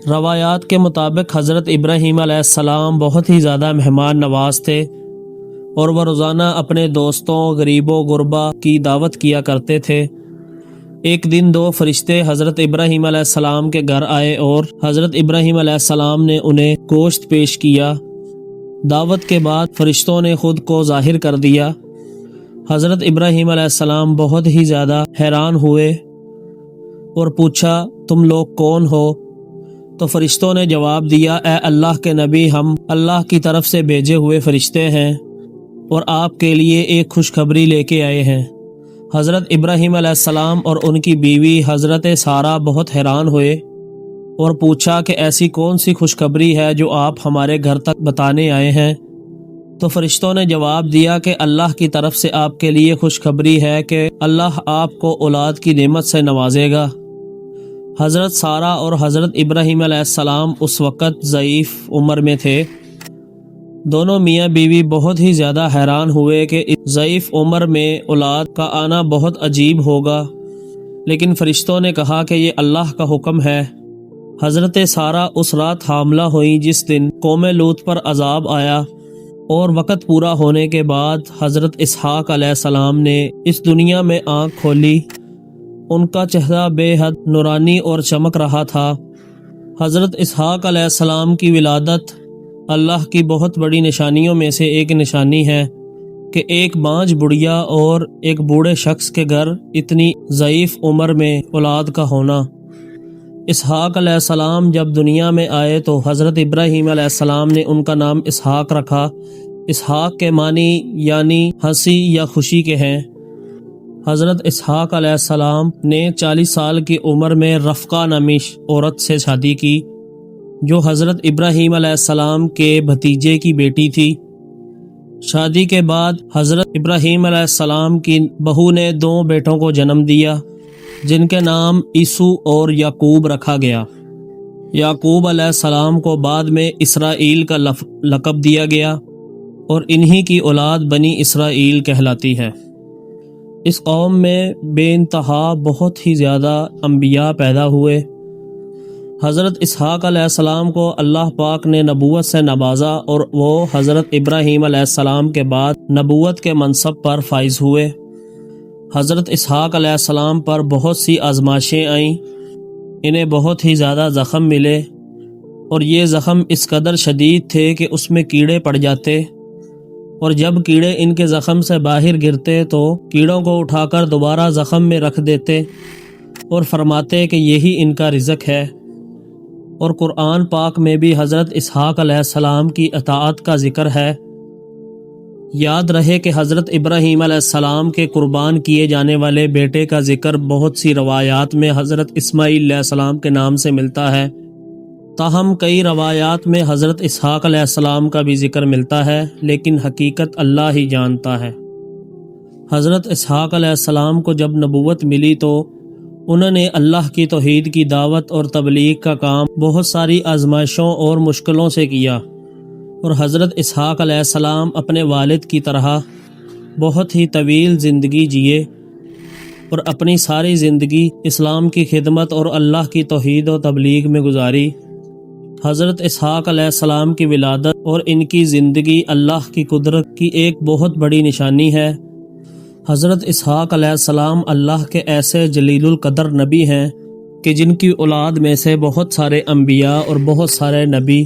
روایات کے مطابق حضرت ابراہیم علیہ السلام بہت ہی زیادہ مہمان نواز تھے اور وہ روزانہ اپنے دوستوں، غریبوں، غربا کی دعوت کیا کرتے تھے۔ ایک دن دو فرشتے حضرت ابراہیم علیہ السلام کے گھر آئے اور حضرت ابراہیم علیہ السلام نے انہیں گوشت پیش کیا۔ دعوت کے بعد فرشتوں نے خود کو ظاہر کر دیا۔ حضرت ابراہیم علیہ السلام بہت ہی زیادہ حیران ہوئے اور پوچھا، تم لوگ کون ہو؟ تو فرشتوں نے جواب دیا، اے اللہ کے نبی، ہم اللہ کی طرف سے بھیجے ہوئے فرشتے ہیں اور آپ کے لیے ایک خوشخبری لے کے آئے ہیں۔ حضرت ابراہیم علیہ السلام اور ان کی بیوی حضرت سارہ بہت حیران ہوئے اور پوچھا کہ ایسی کون سی خوشخبری ہے جو آپ ہمارے گھر تک بتانے آئے ہیں؟ تو فرشتوں نے جواب دیا کہ اللہ کی طرف سے آپ کے لیے خوشخبری ہے کہ اللہ آپ کو اولاد کی نعمت سے نوازے گا۔ حضرت سارہ اور حضرت ابراہیم علیہ السلام اس وقت ضعیف عمر میں تھے۔ دونوں میاں بیوی بہت ہی زیادہ حیران ہوئے کہ اس ضعیف عمر میں اولاد کا آنا بہت عجیب ہوگا، لیکن فرشتوں نے کہا کہ یہ اللہ کا حکم ہے۔ حضرت سارہ اس رات حاملہ ہوئیں جس دن قوم لوط پر عذاب آیا، اور وقت پورا ہونے کے بعد حضرت اسحاق علیہ السلام نے اس دنیا میں آنکھ کھولی۔ ان کا چہرہ بے حد نورانی اور چمک رہا تھا۔ حضرت اسحاق علیہ السلام کی ولادت اللہ کی بہت بڑی نشانیوں میں سے ایک نشانی ہے کہ ایک بانجھ بڑھیا اور ایک بوڑھے شخص کے گھر اتنی ضعیف عمر میں اولاد کا ہونا۔ اسحاق علیہ السلام جب دنیا میں آئے تو حضرت ابراہیم علیہ السلام نے ان کا نام اسحاق رکھا۔ اسحاق کے معنی یعنی ہنسی یا خوشی کے ہیں۔ حضرت اسحاق علیہ السلام نے 40 سال کی عمر میں رفقہ نامی عورت سے شادی کی جو حضرت ابراہیم علیہ السلام کے بھتیجے کی بیٹی تھی۔ شادی کے بعد حضرت ابراہیم علیہ السلام کی بہو نے 2 بیٹوں کو جنم دیا جن کے نام عیسو اور یعقوب رکھا گیا۔ یعقوب علیہ السلام کو بعد میں اسرائیل کا لقب دیا گیا اور انہی کی اولاد بنی اسرائیل کہلاتی ہے۔ اس قوم میں بے انتہا بہت ہی زیادہ انبیاء پیدا ہوئے۔ حضرت اسحاق علیہ السلام کو اللہ پاک نے نبوت سے نوازا اور وہ حضرت ابراہیم علیہ السلام کے بعد نبوت کے منصب پر فائز ہوئے۔ حضرت اسحاق علیہ السلام پر بہت سی آزمائشیں آئیں، انہیں بہت ہی زیادہ زخم ملے اور یہ زخم اس قدر شدید تھے کہ اس میں کیڑے پڑ جاتے، اور جب کیڑے ان کے زخم سے باہر گرتے تو کیڑوں کو اٹھا کر دوبارہ زخم میں رکھ دیتے اور فرماتے کہ یہی ان کا رزق ہے۔ اور قرآن پاک میں بھی حضرت اسحاق علیہ السلام کی اطاعت کا ذکر ہے۔ یاد رہے کہ حضرت ابراہیم علیہ السلام کے قربان کیے جانے والے بیٹے کا ذکر بہت سی روایات میں حضرت اسماعیل علیہ السلام کے نام سے ملتا ہے، تاہم کئی روایات میں حضرت اسحاق علیہ السلام کا بھی ذکر ملتا ہے، لیکن حقیقت اللہ ہی جانتا ہے۔ حضرت اسحاق علیہ السلام کو جب نبوت ملی تو انہوں نے اللہ کی توحید کی دعوت اور تبلیغ کا کام بہت ساری آزمائشوں اور مشکلوں سے کیا، اور حضرت اسحاق علیہ السلام اپنے والد کی طرح بہت ہی طویل زندگی جیے اور اپنی ساری زندگی اسلام کی خدمت اور اللہ کی توحید و تبلیغ میں گزاری۔ حضرت اسحاق علیہ السلام کی ولادت اور ان کی زندگی اللہ کی قدرت کی ایک بہت بڑی نشانی ہے۔ حضرت اسحاق علیہ السلام اللہ کے ایسے جلیل القدر نبی ہیں کہ جن کی اولاد میں سے بہت سارے انبیاء اور بہت سارے نبی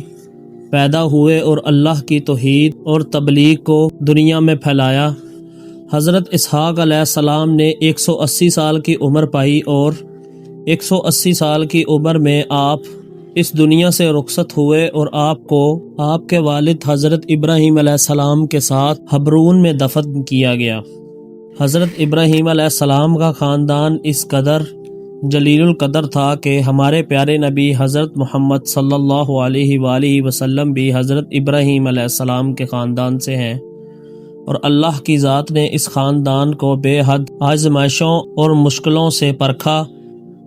پیدا ہوئے اور اللہ کی توحید اور تبلیغ کو دنیا میں پھیلایا۔ حضرت اسحاق علیہ السلام نے 180 سال کی عمر پائی اور 180 سال کی عمر میں آپ اس دنیا سے رخصت ہوئے اور آپ کو آپ کے والد حضرت ابراہیم علیہ السلام کے ساتھ حبرون میں دفن کیا گیا۔ حضرت ابراہیم علیہ السلام کا خاندان اس قدر جلیل القدر تھا کہ ہمارے پیارے نبی حضرت محمد صلی اللہ علیہ وآلہ وسلم بھی حضرت ابراہیم علیہ السلام کے خاندان سے ہیں، اور اللہ کی ذات نے اس خاندان کو بے حد آزمائشوں اور مشکلوں سے پرکھا،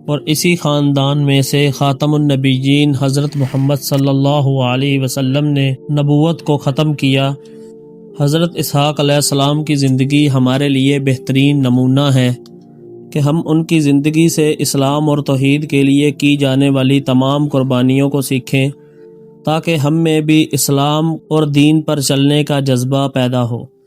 اور اسی خاندان میں سے خاتم النبیین حضرت محمد صلی اللہ علیہ وسلم نے نبوت کو ختم کیا۔ حضرت اسحاق علیہ السلام کی زندگی ہمارے لیے بہترین نمونہ ہے کہ ہم ان کی زندگی سے اسلام اور توحید کے لیے کی جانے والی تمام قربانیوں کو سیکھیں، تاکہ ہم میں بھی اسلام اور دین پر چلنے کا جذبہ پیدا ہو۔